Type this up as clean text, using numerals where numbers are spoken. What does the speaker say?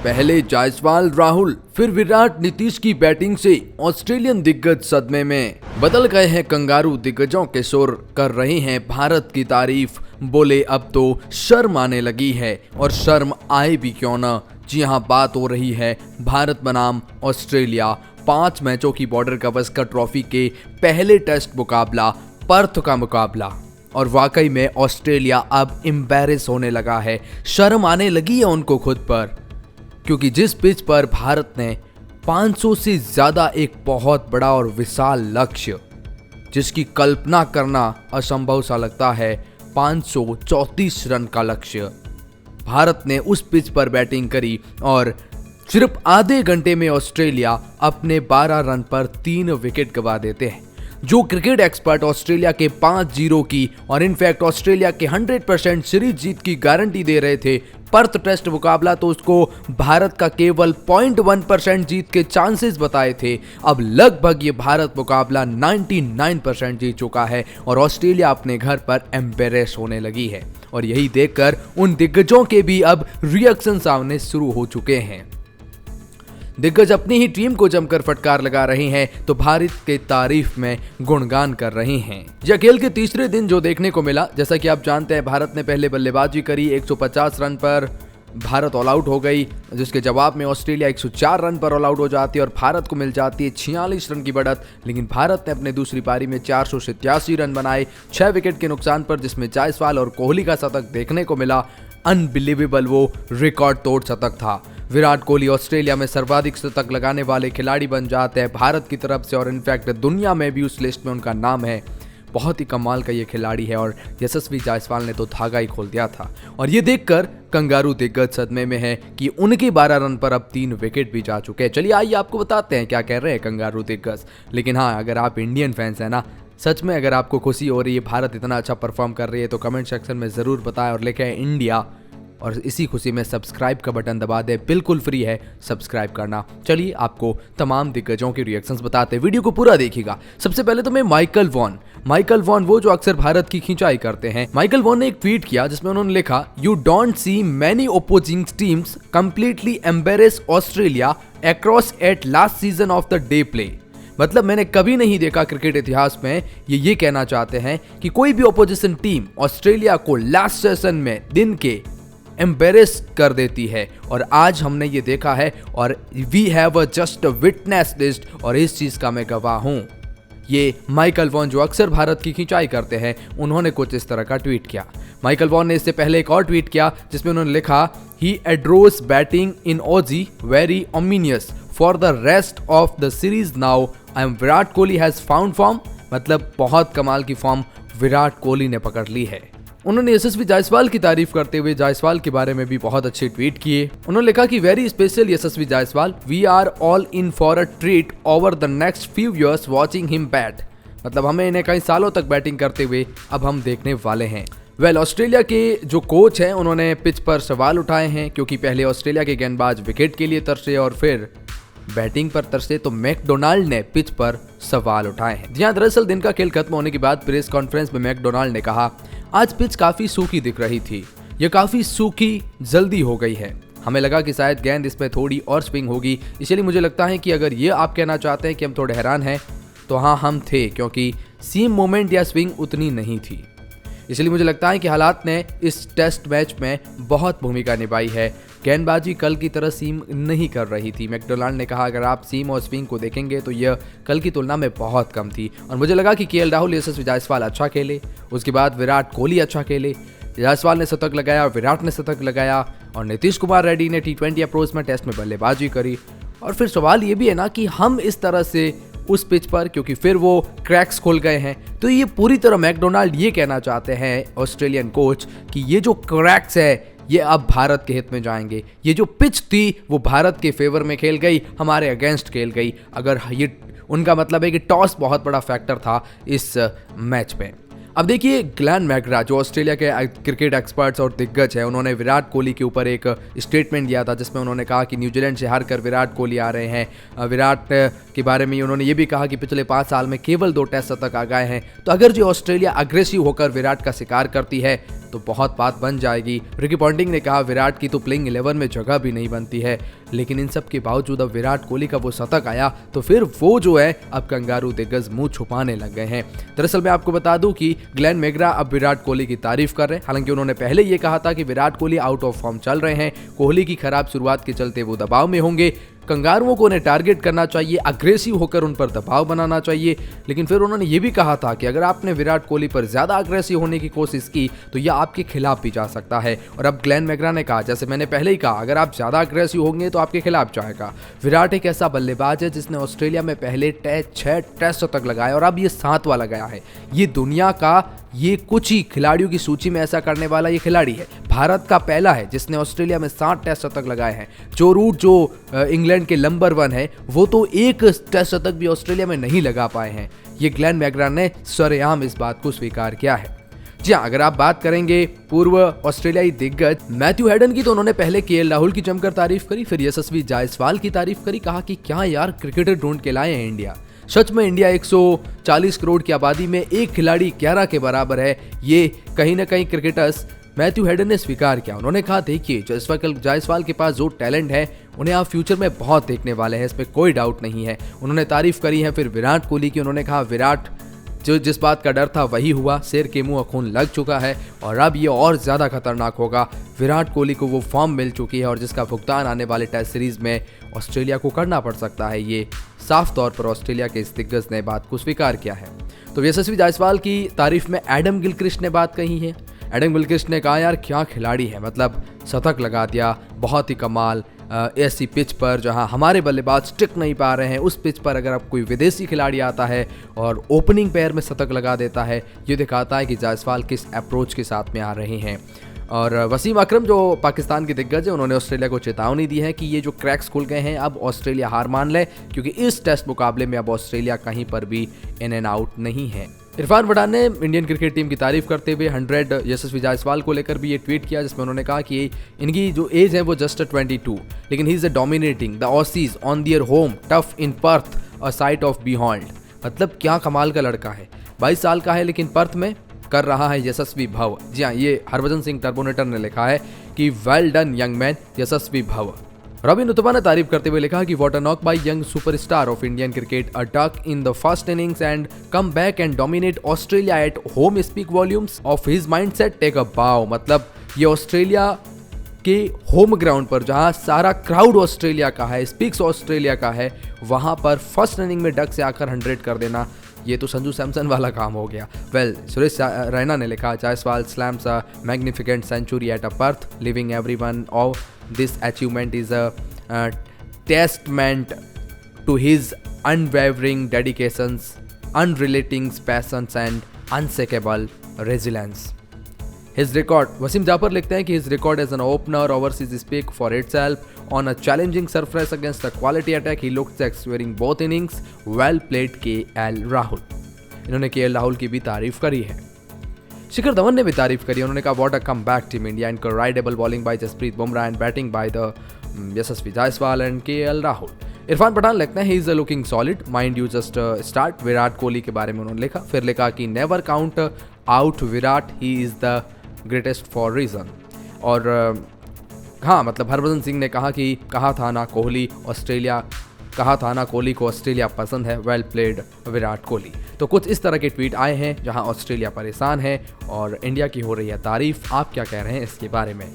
पहले जायसवाल राहुल फिर विराट नीतीश की बैटिंग से ऑस्ट्रेलियन दिग्गज सदमे में बदल गए हैं। कंगारू दिग्गजों के शोर कर रहे हैं भारत की तारीफ। बोले अब तो शर्म आने लगी है और शर्म आए भी क्यों ना। जी हाँ, बात हो रही है भारत बनाम ऑस्ट्रेलिया 5 मैचों की बॉर्डर गावस्कर ट्रॉफी के पहले टेस्ट मुकाबला पर्थ का मुकाबला। और वाकई में ऑस्ट्रेलिया अब एम्बैरेस होने लगा है, शर्म आने लगी है उनको खुद पर, क्योंकि जिस पिच पर भारत ने 500 से ज्यादा एक बहुत बड़ा और विशाल लक्ष्य, जिसकी कल्पना करना असंभव सा लगता है, 534 रन का लक्ष्य, भारत ने उस पिच पर बैटिंग करी और सिर्फ आधे घंटे में ऑस्ट्रेलिया अपने 12 रन पर 3 विकेट गंवा देते हैं। जो क्रिकेट एक्सपर्ट ऑस्ट्रेलिया के 5-0 की और इनफैक्ट ऑस्ट्रेलिया के 100% सीरीज जीत की गारंटी दे रहे थे पर्थ टेस्ट मुकाबला, तो उसको भारत का केवल 0.1% जीत के चांसेस बताए थे। अब लगभग ये भारत मुकाबला 99% जीत चुका है और ऑस्ट्रेलिया अपने घर पर एम्बेरेस होने लगी है। और यही देखकर उन दिग्गजों के भी अब रिएक्शन सामने शुरू हो चुके हैं। दिग्गज अपनी ही टीम को जमकर फटकार लगा रहे हैं तो भारत के तारीफ में गुणगान कर रहे हैं। यह खेल के तीसरे दिन जो देखने को मिला, जैसा कि आप जानते हैं, भारत ने पहले बल्लेबाजी करी, 150 रन पर भारत ऑल आउट हो गई, जिसके जवाब में ऑस्ट्रेलिया 104 रन पर ऑल आउट हो जाती है और भारत को मिल जाती है 46 रन की बढ़त। लेकिन भारत ने अपने दूसरी पारी में 487 रन बनाए 6 विकेट के नुकसान पर, जिसमें जायसवाल और कोहली का शतक देखने को मिला। अनबिलीवेबल वो रिकॉर्ड तोड़ शतक था। विराट कोहली ऑस्ट्रेलिया में सर्वाधिक शतक लगाने वाले खिलाड़ी बन जाते हैं भारत की तरफ से और इनफैक्ट दुनिया में भी उस लिस्ट में उनका नाम है। बहुत ही कमाल का ये खिलाड़ी है और यशस्वी जायसवाल ने तो धागा ही खोल दिया था। और ये देखकर कंगारू दिग्गज सदमे में है कि उनके 12 रन पर अब 3 विकेट भी जा चुके हैं। चलिए आइए आपको बताते हैं क्या कह रहे हैं कंगारू दिग्गज। लेकिन हाँ, अगर आप इंडियन फैंस हैं ना, सच में अगर आपको खुशी हो रही है, भारत इतना अच्छा परफॉर्म कर रही है, तो कमेंट सेक्शन में ज़रूर बताएं और लिखें इंडिया। और इसी खुशी में सब्सक्राइब का बटन दबा दे, बिल्कुल फ्री है सब्सक्राइब करना। चलिए आपको तमाम दिग्गजों के रिएक्शंस बताते हैं, वीडियो को पूरा देखिएगा। सबसे पहले तो मैं माइकल वॉन वो जो अक्सर भारत की खिंचाई करते हैं, माइकल वॉन ने एक ट्वीट किया जिसमें उन्होंने लिखा, you don't see many opposing teams completely embarrass Australia across at last season of the day play. मतलब मैंने कभी नहीं देखा क्रिकेट इतिहास में, ये कहना चाहते हैं कि कोई भी ओपोजिशन टीम ऑस्ट्रेलिया को लास्ट सेशन में दिन के एम्बेरेस कर देती है। और आज हमने ये देखा है और we have just witness this, और इस चीज का मैं गवाह हूं। ये माइकल वॉन जो अक्सर भारत की खिंचाई करते हैं, उन्होंने कुछ इस तरह का ट्वीट किया। माइकल वॉन ने इससे पहले एक और ट्वीट किया जिसमें उन्होंने लिखा, he adores batting in Aussie very ominous for the rest of the series now I am Virat Kohli has found form. मतलब बहुत कमाल की फॉर्म विराट कोहली ने पकड़ ली है। उन्होंने यशस्वी जायसवाल की तारीफ करते हुए जायसवाल के बारे में भी बहुत अच्छे ट्वीट किए। उन्होंने लिखा कि very special Yashasvi Jaiswal, we are all in for a treat over the next few years watching him bat. मतलब हमें इन्हें कई सालों तक बैटिंग करते हुए अब हम देखने वाले हैं। ऑस्ट्रेलिया के जो कोच हैं उन्होंने पिच पर सवाल उठाए हैं, क्योंकि पहले ऑस्ट्रेलिया के गेंदबाज विकेट के लिए तरसे और फिर बैटिंग पर तरसे, तो मैकडोनाल्ड ने पिच पर सवाल उठाए हैं। जहां दरअसल दिन का खेल खत्म होने के बाद प्रेस कॉन्फ्रेंस में मैकडोनाल्ड ने कहा, आज पिच काफी सूखी दिख रही थी, यह काफी सूखी जल्दी हो गई है, हमें लगा कि शायद गेंद इसमें थोड़ी और स्विंग होगी, इसलिए मुझे लगता है कि अगर ये आप कहना चाहते हैं कि हम थोड़े हैरान हैं, तो हाँ हम थे, क्योंकि सीम मोमेंट या स्विंग उतनी नहीं थी। इसलिए मुझे लगता है कि हालात ने इस टेस्ट मैच में बहुत भूमिका निभाई है। गेंदबाजी कल की तरह सीम नहीं कर रही थी। मैकडोनाल्ड ने कहा, अगर आप सीम और स्विंग को देखेंगे तो यह कल की तुलना में बहुत कम थी। और मुझे लगा कि केएल राहुल, यशस्वी जायसवाल अच्छा खेले, उसके बाद विराट कोहली अच्छा खेले, जायसवाल ने शतक लगाया, विराट ने शतक लगाया और नीतीश कुमार रेड्डी ने T20 अप्रोच में टेस्ट में बल्लेबाजी करी। और फिर सवाल ये भी है ना कि हम इस तरह से उस पिच पर, क्योंकि फिर वो क्रैक्स खोल गए हैं, तो ये पूरी तरह मैकडोनाल्ड ये कहना चाहते हैं ऑस्ट्रेलियन कोच कि ये जो क्रैक्स है ये अब भारत के हित में जाएंगे। ये जो पिच थी वो भारत के फेवर में खेल गई, हमारे अगेंस्ट खेल गई। अगर ये उनका मतलब है कि टॉस बहुत बड़ा फैक्टर था इस मैच में। अब देखिए, ग्लेन मैकग्रा जो ऑस्ट्रेलिया के क्रिकेट एक्सपर्ट्स और दिग्गज हैं, उन्होंने विराट कोहली के ऊपर एक स्टेटमेंट दिया था जिसमें उन्होंने कहा कि न्यूजीलैंड से हारकर विराट कोहली आ रहे हैं। विराट के बारे में उन्होंने ये भी कहा कि पिछले 5 साल में केवल 2 टेस्ट शतक आ गए हैं। तो अगर जो ऑस्ट्रेलिया अग्रेसिव होकर विराट का शिकार करती है तो बहुत बात बन जाएगी। रिकी पॉन्टिंग ने कहा विराट की तो प्लेइंग 11 में जगह भी नहीं बनती है, लेकिन इन सब के बावजूद अब विराट कोहली का वो शतक आया तो फिर वो जो है अब कंगारू दिग्गज मुंह छुपाने लग गए हैं। दरअसल मैं आपको बता दूं कि ग्लेन मैकग्रा अब विराट कोहली की तारीफ कर रहे हैं। हालांकि उन्होंने पहले ये कहा था कि Virat Kohli out of form चल रहे हैं, कोहली की खराब शुरुआत के चलते वो दबाव में होंगे, कंगारुओं को उन्हें टारगेट करना चाहिए, अग्रेसिव होकर उन पर दबाव बनाना चाहिए। लेकिन फिर उन्होंने ये भी कहा था कि अगर आपने विराट कोहली पर ज्यादा अग्रेसिव होने की कोशिश की तो यह आपके खिलाफ भी जा सकता है। और अब ग्लेन मैकग्रा ने कहा, जैसे मैंने पहले ही कहा, अगर आप ज्यादा अग्रेसिव होंगे तो आपके खिलाफ जाएगा। विराट एक ऐसा बल्लेबाज है जिसने ऑस्ट्रेलिया में पहले 6 टेस्ट तक लगाए और अब ये 7वां लगाया है। ये दुनिया का ये कुछ ही खिलाड़ियों की सूची में ऐसा करने वाला ये खिलाड़ी है। भारत का पहला है जिसने ऑस्ट्रेलिया में 7 टेस्ट शतक लगाए हैं। जो रूट जो इंग्लैंड के नंबर 1 है वो तो एक टेस्ट शतक भी ऑस्ट्रेलिया में नहीं लगा पाए हैं। ये ग्लेन मैकग्रा ने सरेआम इस बात को स्वीकार किया है। जी हाँ, अगर आप बात करेंगे पूर्व ऑस्ट्रेलियाई दिग्गज मैथ्यू हेडन की तो उन्होंने पहले केएल राहुल की जमकर तारीफ करी, फिर यशस्वी जायसवाल की तारीफ करी, कहा कि क्या यार क्रिकेटर ढूंढ के लाए हैं इंडिया। सच में इंडिया 140 करोड़ की आबादी में एक खिलाड़ी 11 के बराबर है, ये कहीं ना कहीं क्रिकेटर्स मैथ्यू हेडन ने स्वीकार किया। उन्होंने कहा देखिए जायसवाल के पास जो टैलेंट है उन्हें आप फ्यूचर में बहुत देखने वाले हैं, इस पर कोई डाउट नहीं है। उन्होंने तारीफ करी है फिर विराट कोहली की। उन्होंने कहा विराट जो जिस बात का डर था वही हुआ, शेर के मुंह खून लग चुका है और अब ये और ज्यादा खतरनाक होगा। विराट कोहली को वो फॉर्म मिल चुकी है और जिसका भुगतान आने वाले टेस्ट सीरीज में ऑस्ट्रेलिया को करना पड़ सकता है। ये साफ तौर पर ऑस्ट्रेलिया के इस दिग्गज ने बात को स्वीकार किया है। तो यशस्वी जायसवाल की तारीफ में एडम गिलक्रिस्ट ने बात कही है। एडम गिलक्रिस्ट ने कहा यार क्या खिलाड़ी है, मतलब शतक लगा दिया, बहुत ही कमाल। ऐसी पिच पर जहां हमारे बल्लेबाज टिक नहीं पा रहे हैं, उस पिच पर अगर अब कोई विदेशी खिलाड़ी आता है और ओपनिंग पैर में शतक लगा देता है, ये दिखाता है कि जायसवाल किस अप्रोच के साथ में आ रहे हैं। और वसीम अकरम जो पाकिस्तान के दिग्गज हैं, उन्होंने ऑस्ट्रेलिया को चेतावनी दी है कि ये जो क्रैक्स खुल गए हैं अब ऑस्ट्रेलिया हार मान ले, क्योंकि इस टेस्ट मुकाबले में अब ऑस्ट्रेलिया कहीं पर भी इन एंड आउट नहीं है। इरफान पठान ने इंडियन क्रिकेट टीम की तारीफ करते हुए 100 यशस्वी जायसवाल को लेकर भी ये ट्वीट किया, जिसमें उन्होंने कहा कि इनकी जो एज है वो जस्ट 22, लेकिन he is dominating the Aussies on their home tough in Perth a site of beyond. मतलब क्या कमाल का लड़का है, 22 साल का है लेकिन पर्थ में कर रहा है यशस्वी भव। जी हाँ, ये हरभजन सिंह टर्बोनेटर ने लिखा है कि well done young man Yashasvi भव। रॉबिन उथप्पा ने तारीफ करते हुए लिखा कि what a knock by young superstar of Indian cricket, a duck in the first innings and come back and dominate Australia at home, speak volumes of his mindset, take a bow. मतलब ये Australia के home ground पर जहां सारा crowd Australia का है, speaks Australia का है, वहां पर फर्स्ट इनिंग में डक से आकर 100 कर देना, ये तो संजू सैमसन वाला काम हो गया। वेल, सुरेश रैना ने लिखा Jaiswal slams a magnificent century at a Perth, leaving everyone of this achievement is a testament to his unwavering dedications, unrelenting passions and unshakable resilience. His record, Wasim Jafar लिखते हैं कि his record as an opener overseas speak for itself. On a challenging surface against a quality attack, he looked like scoring both innings. Well played KL Rahul. इन्होंने KL Rahul की भी तारीफ करी है। शिखर धवन ने भी तारीफ करी। उन्होंने कहा what a comeback team India, incredible bowling by Jasprit Bumrah and batting by the Yashasvi Jaiswal and KL Rahul. Irfan Pathan लिखते हैं he is looking solid, mind you just start. Virat Kohli के बारे में उन्होंने लिखा, फिर लिखा कि never count out Virat, he is the greatest for reason. और हाँ, मतलब हरभजन सिंह ने कहा कि कहा था ना कोहली को ऑस्ट्रेलिया पसंद है, वेल प्लेड विराट कोहली। तो कुछ इस तरह के ट्वीट आए हैं जहां ऑस्ट्रेलिया परेशान है और इंडिया की हो रही है तारीफ। आप क्या कह रहे हैं इसके बारे में?